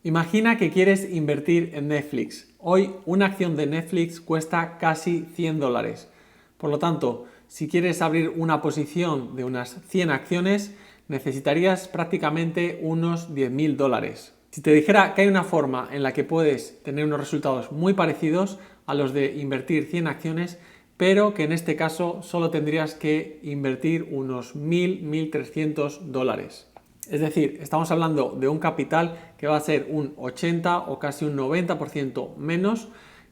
Imagina que quieres invertir en Netflix. Hoy una acción de Netflix cuesta casi $100. Por lo tanto, si quieres abrir una posición de unas 100 acciones, necesitarías prácticamente unos $10.000. Si te dijera que hay una forma en la que puedes tener unos resultados muy parecidos a los de invertir 100 acciones, pero que en este caso solo tendrías que invertir unos $1.300. Es decir, estamos hablando de un capital que va a ser un 80 o casi un 90% menos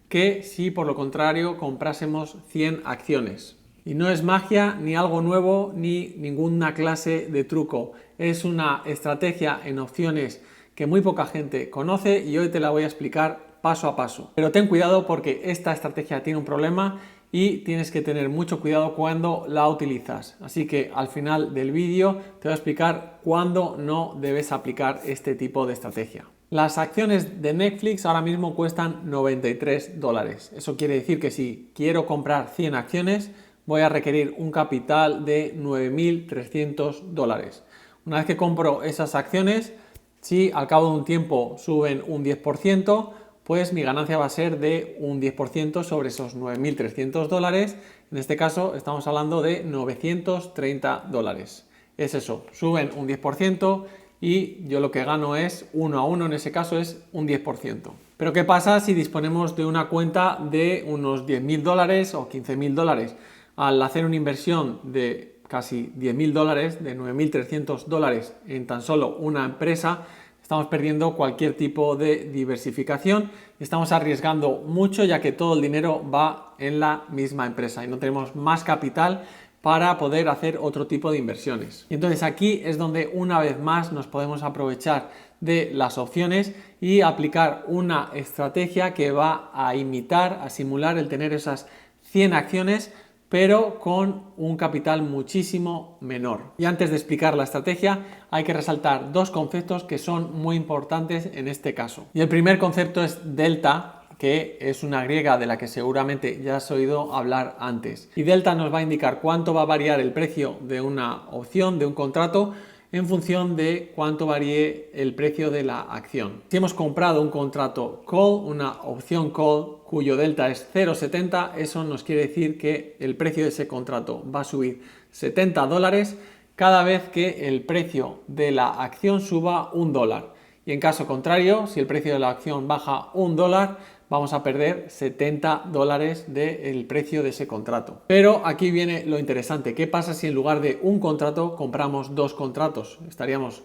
que si por lo contrario comprásemos 100 acciones. Y no es magia, ni algo nuevo, ni ninguna clase de truco. Es una estrategia en opciones que muy poca gente conoce y hoy te la voy a explicar paso a paso. Pero ten cuidado porque esta estrategia tiene un problema y tienes que tener mucho cuidado cuando la utilizas. Así que al final del vídeo te voy a explicar cuándo no debes aplicar este tipo de estrategia. Las acciones de Netflix ahora mismo cuestan $93. Eso quiere decir que si quiero comprar 100 acciones voy a requerir un capital de $9.300. Una vez que compro esas acciones, si al cabo de un tiempo suben un 10%, pues mi ganancia va a ser de un 10% sobre esos $9.300. En este caso estamos hablando de $930. Es eso, suben un 10% y yo lo que gano es 1 a 1, en ese caso es un 10%. Pero ¿qué pasa si disponemos de una cuenta de unos $10.000 o $15.000? Al hacer una inversión de casi $10.000, de $9.300 en tan solo una empresa, estamos perdiendo cualquier tipo de diversificación y estamos arriesgando mucho, ya que todo el dinero va en la misma empresa y no tenemos más capital para poder hacer otro tipo de inversiones. Y entonces aquí es donde una vez más nos podemos aprovechar de las opciones y aplicar una estrategia que va a imitar, a simular el tener esas 100 acciones, pero con un capital muchísimo menor. Y antes de explicar la estrategia, hay que resaltar dos conceptos que son muy importantes en este caso. Y el primer concepto es delta, que es una griega de la que seguramente ya has oído hablar antes. Y delta nos va a indicar cuánto va a variar el precio de una opción, de un contrato, en función de cuánto varíe el precio de la acción. Si hemos comprado un contrato call, una opción call cuyo delta es 0,70, eso nos quiere decir que el precio de ese contrato va a subir $70 cada vez que el precio de la acción suba $1. Y en caso contrario, si el precio de la acción baja $1, vamos a perder $70 del precio de ese contrato. Pero aquí viene lo interesante. ¿Qué pasa si en lugar de un contrato compramos dos contratos? Estaríamos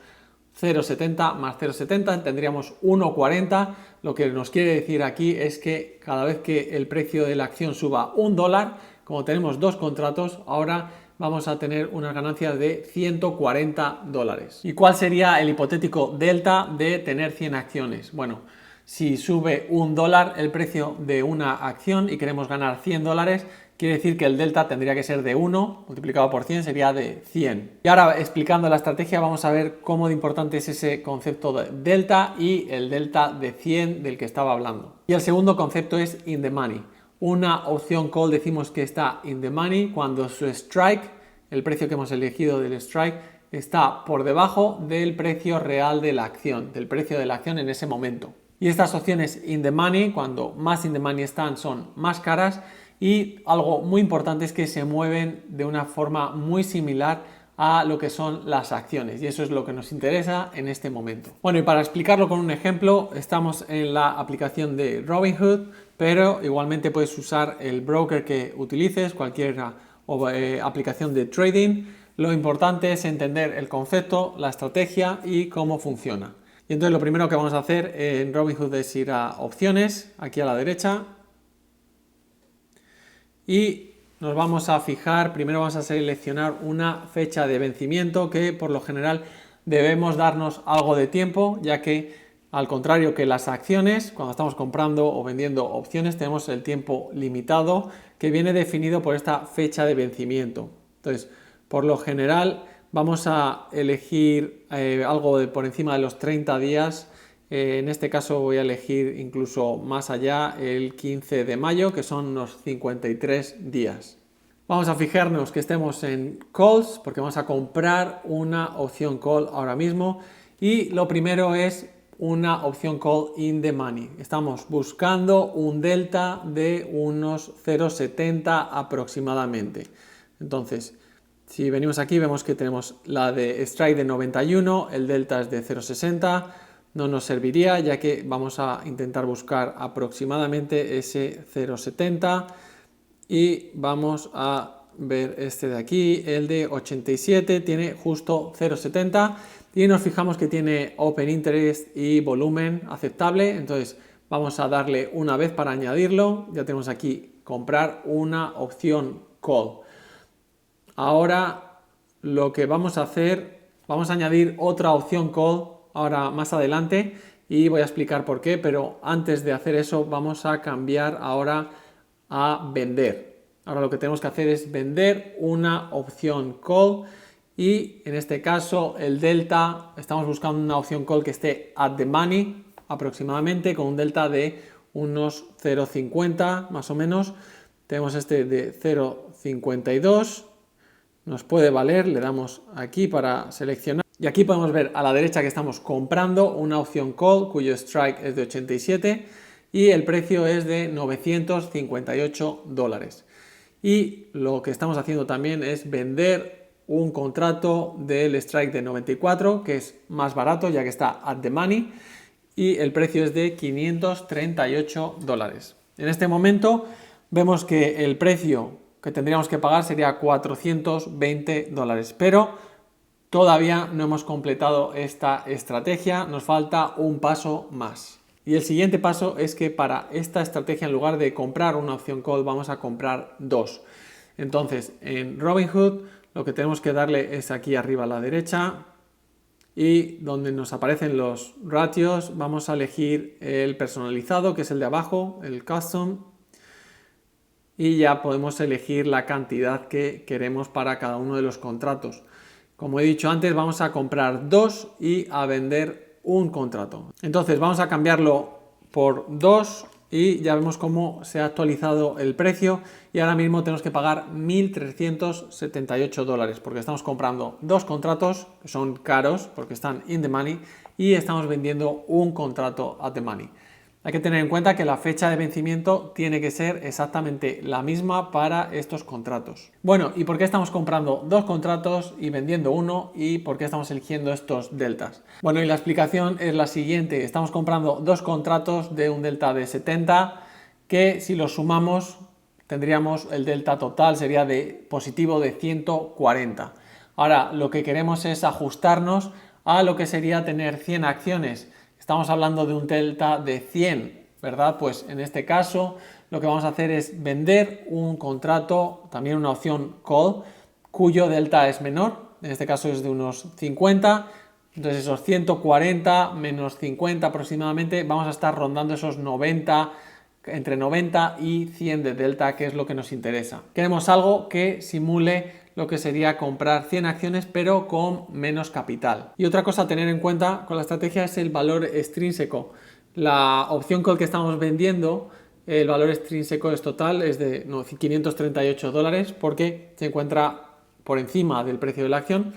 0,70 más 0,70, tendríamos 1,40. Lo que nos quiere decir aquí es que cada vez que el precio de la acción suba $1, como tenemos dos contratos, ahora vamos a tener una ganancia de $140. ¿Y cuál sería el hipotético delta de tener 100 acciones? Bueno, si sube $1 el precio de una acción y queremos ganar $100, quiere decir que el delta tendría que ser de 1 multiplicado por 100 sería de 100. Y ahora, explicando la estrategia, vamos a ver cómo de importante es ese concepto de delta y el delta de 100 del que estaba hablando. Y el segundo concepto es in the money. Una opción call decimos que está in the money cuando su strike, el precio que hemos elegido del strike, está por debajo del precio real de la acción, del precio de la acción en ese momento. Y estas opciones in the money, cuando más in the money están, son más caras, y algo muy importante es que se mueven de una forma muy similar a lo que son las acciones, y eso es lo que nos interesa en este momento. Bueno, y para explicarlo con un ejemplo, estamos en la aplicación de Robinhood, pero igualmente puedes usar el broker que utilices, cualquier aplicación de trading. Lo importante es entender el concepto, la estrategia y cómo funciona. Y entonces lo primero que vamos a hacer en Robinhood es ir a opciones, aquí a la derecha, y nos vamos a fijar, primero vamos a seleccionar una fecha de vencimiento que por lo general debemos darnos algo de tiempo, ya que al contrario que las acciones, cuando estamos comprando o vendiendo opciones tenemos el tiempo limitado que viene definido por esta fecha de vencimiento. Entonces, por lo general vamos a elegir algo de por encima de los 30 días. En este caso voy a elegir incluso más allá el 15 de mayo, que son unos 53 días. Vamos a fijarnos que estemos en calls, porque vamos a comprar una opción call ahora mismo. Y lo primero es una opción call in the money. Estamos buscando un delta de unos 0,70 aproximadamente. Entonces, si venimos aquí vemos que tenemos la de strike de 91, el delta es de 0,60. No nos serviría ya que vamos a intentar buscar aproximadamente ese 0,70 y vamos a ver este de aquí, el de 87, tiene justo 0,70 y nos fijamos que tiene open interest y volumen aceptable. Entonces vamos a darle una vez para añadirlo. Ya tenemos aquí comprar una opción call. Ahora lo que vamos a hacer, vamos a añadir otra opción call ahora más adelante y voy a explicar por qué, pero antes de hacer eso vamos a cambiar ahora a vender. Ahora lo que tenemos que hacer es vender una opción call y en este caso el delta, estamos buscando una opción call que esté at the money aproximadamente con un delta de unos 0,50 más o menos. Tenemos este de 0,52, nos puede valer, le damos aquí para seleccionar y aquí podemos ver a la derecha que estamos comprando una opción call cuyo strike es de 87 y el precio es de 958 dólares. Y lo que estamos haciendo también es vender un contrato del strike de 94, que es más barato ya que está at the money, y el precio es de 538 dólares. En este momento vemos que el precio que tendríamos que pagar sería 420 dólares, pero todavía no hemos completado esta estrategia, nos falta un paso más. Y el siguiente paso es que para esta estrategia, en lugar de comprar una opción call, vamos a comprar dos. Entonces, en Robinhood lo que tenemos que darle es aquí arriba a la derecha y donde nos aparecen los ratios vamos a elegir el personalizado, que es el de abajo, el custom, y ya podemos elegir la cantidad que queremos para cada uno de los contratos. Como he dicho antes, vamos a comprar dos y a vender un contrato. Entonces vamos a cambiarlo por 2 y ya vemos cómo se ha actualizado el precio y ahora mismo tenemos que pagar 1.378 dólares porque estamos comprando dos contratos que son caros porque están in the money y estamos vendiendo un contrato at the money. Hay que tener en cuenta que la fecha de vencimiento tiene que ser exactamente la misma para estos contratos. Bueno, ¿y por qué estamos comprando dos contratos y vendiendo uno? ¿Y por qué estamos eligiendo estos deltas? Bueno, y la explicación es la siguiente. Estamos comprando dos contratos de un delta de 70 que si los sumamos tendríamos el delta total sería de positivo de 140. Ahora, lo que queremos es ajustarnos a lo que sería tener 100 acciones. Estamos hablando de un delta de 100, ¿verdad? Pues en este caso lo que vamos a hacer es vender un contrato, también una opción call, cuyo delta es menor, en este caso es de unos 50, entonces esos 140 menos 50 aproximadamente, vamos a estar rondando esos 90, entre 90 y 100 de delta, que es lo que nos interesa. Queremos algo que simule lo que sería comprar 100 acciones pero con menos capital. Y otra cosa a tener en cuenta con la estrategia es el valor extrínseco. La opción call que estamos vendiendo, el valor extrínseco es total, es de 538 dólares porque se encuentra por encima del precio de la acción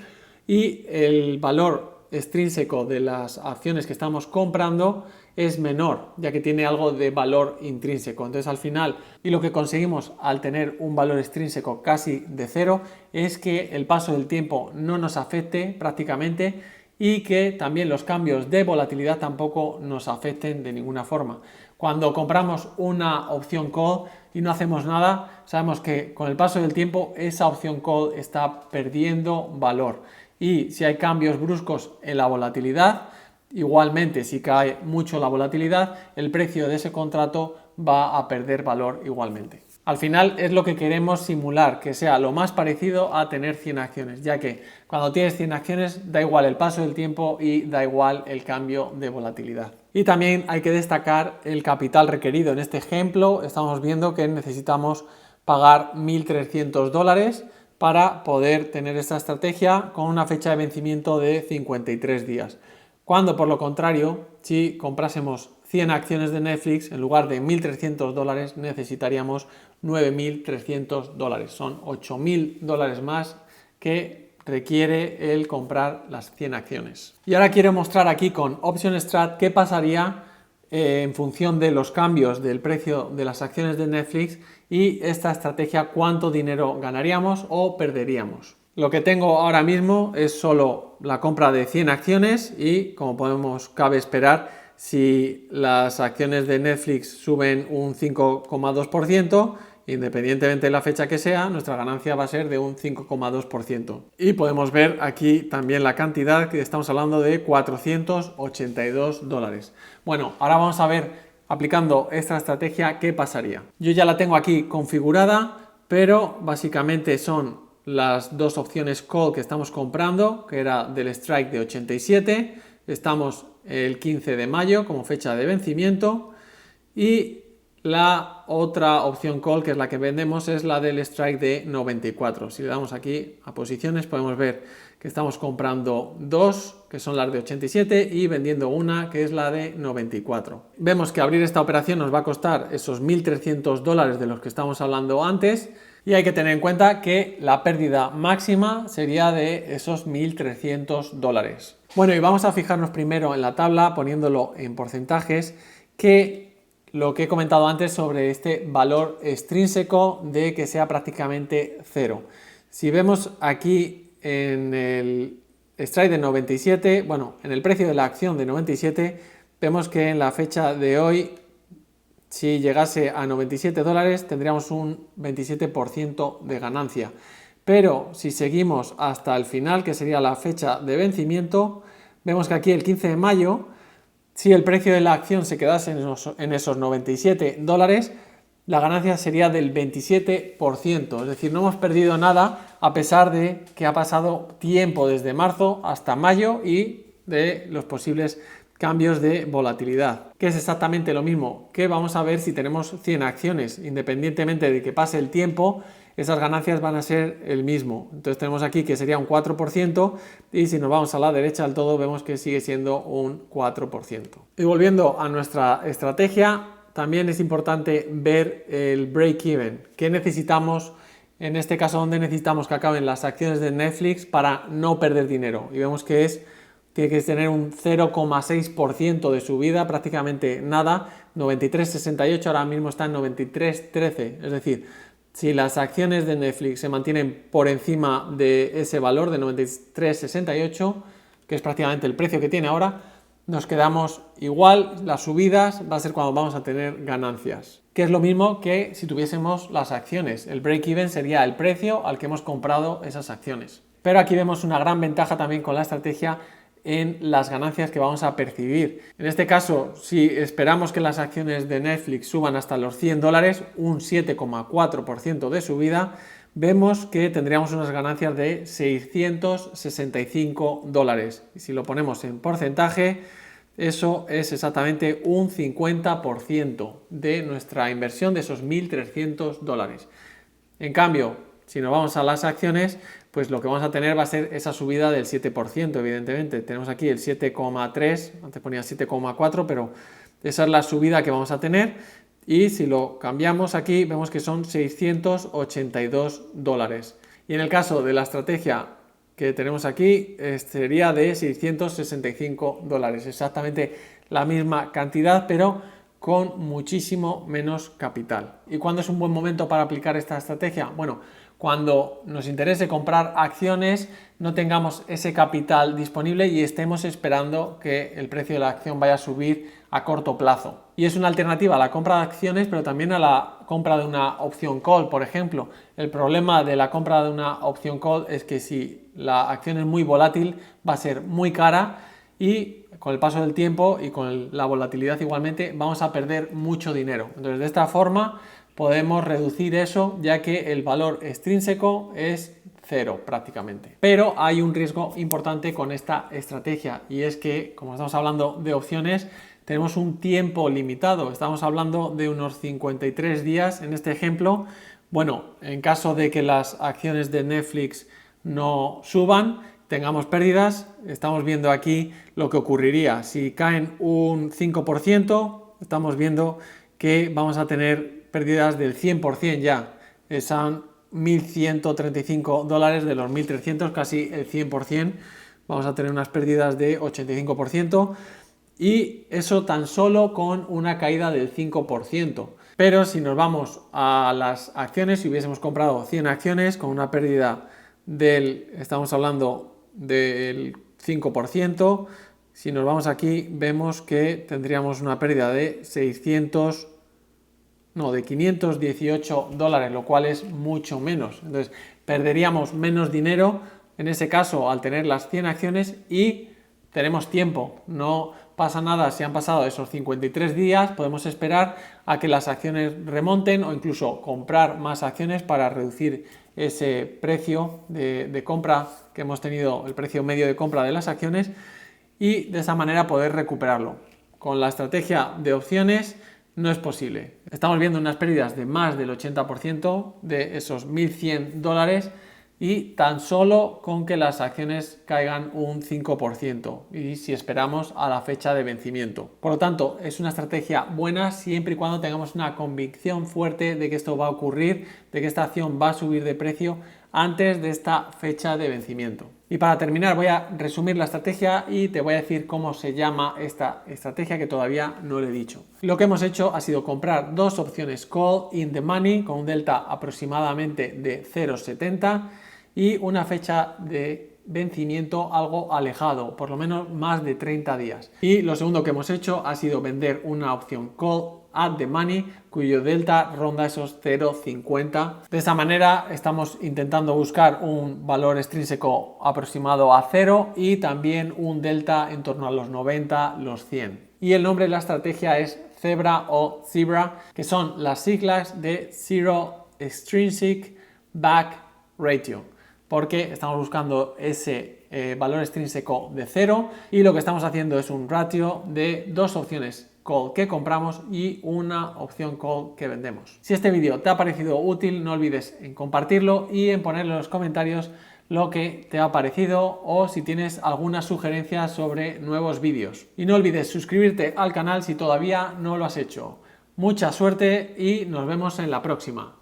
y el valor extrínseco de las acciones que estamos comprando es menor, ya que tiene algo de valor intrínseco. Entonces al final, y lo que conseguimos al tener un valor extrínseco casi de cero, es que el paso del tiempo no nos afecte prácticamente y que también los cambios de volatilidad tampoco nos afecten de ninguna forma. Cuando compramos una opción call y no hacemos nada, sabemos que con el paso del tiempo esa opción call está perdiendo valor. Y si hay cambios bruscos en la volatilidad, igualmente si cae mucho la volatilidad, el precio de ese contrato va a perder valor igualmente. Al final es lo que queremos simular, que sea lo más parecido a tener 100 acciones, ya que cuando tienes 100 acciones da igual el paso del tiempo y da igual el cambio de volatilidad. Y también hay que destacar el capital requerido. En este ejemplo estamos viendo que necesitamos pagar 1.300 dólares para poder tener esta estrategia con una fecha de vencimiento de 53 días. Cuando por lo contrario, si comprásemos 100 acciones de Netflix, en lugar de 1.300 dólares necesitaríamos 9.300 dólares. Son 8.000 dólares más que requiere el comprar las 100 acciones. Y ahora quiero mostrar aquí con Option Strat qué pasaría en función de los cambios del precio de las acciones de Netflix y esta estrategia, cuánto dinero ganaríamos o perderíamos. Lo que tengo ahora mismo es solo la compra de 100 acciones y, como cabe esperar, si las acciones de Netflix suben un 5,2%, independientemente de la fecha que sea, nuestra ganancia va a ser de un 5,2%. Y podemos ver aquí también la cantidad, que estamos hablando de 482 dólares. Bueno, ahora vamos a ver, aplicando esta estrategia, qué pasaría. Yo ya la tengo aquí configurada, pero básicamente son las dos opciones call que estamos comprando, que era del strike de 87, estamos el 15 de mayo como fecha de vencimiento, y la otra opción call, que es la que vendemos, es la del strike de 94. Si le damos aquí a posiciones, podemos ver que estamos comprando dos, que son las de 87, y vendiendo una, que es la de 94. Vemos que abrir esta operación nos va a costar esos 1.300 dólares de los que estamos hablando antes, y hay que tener en cuenta que la pérdida máxima sería de esos 1.300 dólares. Bueno, y vamos a fijarnos primero en la tabla, poniéndolo en porcentajes, que lo que he comentado antes sobre este valor extrínseco de que sea prácticamente cero. Si vemos aquí en el strike de 97, bueno, en el precio de la acción de 97, vemos que en la fecha de hoy, si llegase a 97 dólares, tendríamos un 27% de ganancia. Pero si seguimos hasta el final, que sería la fecha de vencimiento, vemos que aquí el 15 de mayo, si el precio de la acción se quedase en esos 97 dólares, la ganancia sería del 27%. Es decir, no hemos perdido nada a pesar de que ha pasado tiempo desde marzo hasta mayo y de los posibles cambios de volatilidad, que es exactamente lo mismo que vamos a ver si tenemos 100 acciones. Independientemente de que pase el tiempo, esas ganancias van a ser el mismo. Entonces tenemos aquí que sería un 4% y si nos vamos a la derecha del todo vemos que sigue siendo un 4%. Y volviendo a nuestra estrategia, también es importante ver el break-even. ¿Qué necesitamos? En este caso, ¿dónde necesitamos que acaben las acciones de Netflix para no perder dinero? Y vemos que tiene que tener un 0,6% de subida, prácticamente nada, 93,68, ahora mismo está en 93,13, es decir, si las acciones de Netflix se mantienen por encima de ese valor de 93,68, que es prácticamente el precio que tiene ahora, nos quedamos igual, las subidas va a ser cuando vamos a tener ganancias, que es lo mismo que si tuviésemos las acciones. El break-even sería el precio al que hemos comprado esas acciones. Pero aquí vemos una gran ventaja también con la estrategia en las ganancias que vamos a percibir. En este caso, si esperamos que las acciones de Netflix suban hasta los 100 dólares, un 7,4% de subida, vemos que tendríamos unas ganancias de 665 dólares. Y si lo ponemos en porcentaje, eso es exactamente un 50% de nuestra inversión de esos 1.300 dólares. En cambio, si nos vamos a las acciones, pues lo que vamos a tener va a ser esa subida del 7%, evidentemente. Tenemos aquí el 7,3, antes ponía 7,4, pero esa es la subida que vamos a tener. Y si lo cambiamos aquí, vemos que son 682 dólares. Y en el caso de la estrategia que tenemos aquí, sería de 665 dólares. Exactamente la misma cantidad, pero con muchísimo menos capital. ¿Y cuándo es un buen momento para aplicar esta estrategia? Bueno, cuando nos interese comprar acciones, no tengamos ese capital disponible y estemos esperando que el precio de la acción vaya a subir a corto plazo. Y es una alternativa a la compra de acciones, pero también a la compra de una opción call, por ejemplo. El problema de la compra de una opción call es que si la acción es muy volátil, va a ser muy cara y con el paso del tiempo y con la volatilidad igualmente vamos a perder mucho dinero. Entonces, de esta forma podemos reducir eso, ya que el valor extrínseco es cero prácticamente. Pero hay un riesgo importante con esta estrategia y es que, como estamos hablando de opciones, tenemos un tiempo limitado. Estamos hablando de unos 53 días en este ejemplo. Bueno, en caso de que las acciones de Netflix no suban, tengamos pérdidas, estamos viendo aquí lo que ocurriría. Si caen un 5%, estamos viendo que vamos a tener pérdidas del 100% ya. Son $1.135 de los 1.300, casi el 100%. Vamos a tener unas pérdidas de 85% y eso tan solo con una caída del 5%. Pero si nos vamos a las acciones, si hubiésemos comprado 100 acciones con una pérdida estamos hablando del 5%, si nos vamos aquí vemos que tendríamos una pérdida de $518, lo cual es mucho menos. Entonces perderíamos menos dinero en ese caso al tener las 100 acciones y tenemos tiempo. No pasa nada si han pasado esos 53 días, podemos esperar a que las acciones remonten o incluso comprar más acciones para reducir ese precio de compra que hemos tenido, el precio medio de compra de las acciones, y de esa manera poder recuperarlo. Con la estrategia de opciones no es posible. Estamos viendo unas pérdidas de más del 80% de esos $1.100 y tan solo con que las acciones caigan un 5% y si esperamos a la fecha de vencimiento. Por lo tanto, es una estrategia buena siempre y cuando tengamos una convicción fuerte de que esto va a ocurrir, de que esta acción va a subir de precio antes de esta fecha de vencimiento. Y para terminar voy a resumir la estrategia y te voy a decir cómo se llama esta estrategia que todavía no le he dicho. Lo que hemos hecho ha sido comprar dos opciones call in the money con un delta aproximadamente de 0,70 y una fecha de vencimiento algo alejado, por lo menos más de 30 días. Y lo segundo que hemos hecho ha sido vender una opción call at the money cuyo delta ronda esos 0,50. De esa manera estamos intentando buscar un valor extrínseco aproximado a 0 y también un delta en torno a los 90, los 100. Y el nombre de la estrategia es Zebra o Zebra, que son las siglas de Zero Extrinsic Back Ratio, porque estamos buscando ese valor extrínseco de 0 y lo que estamos haciendo es un ratio de dos opciones call que compramos y una opción call que vendemos. Si este vídeo te ha parecido útil, no olvides en compartirlo y en ponerle en los comentarios lo que te ha parecido o si tienes alguna sugerencia sobre nuevos vídeos. Y no olvides suscribirte al canal si todavía no lo has hecho. Mucha suerte y nos vemos en la próxima.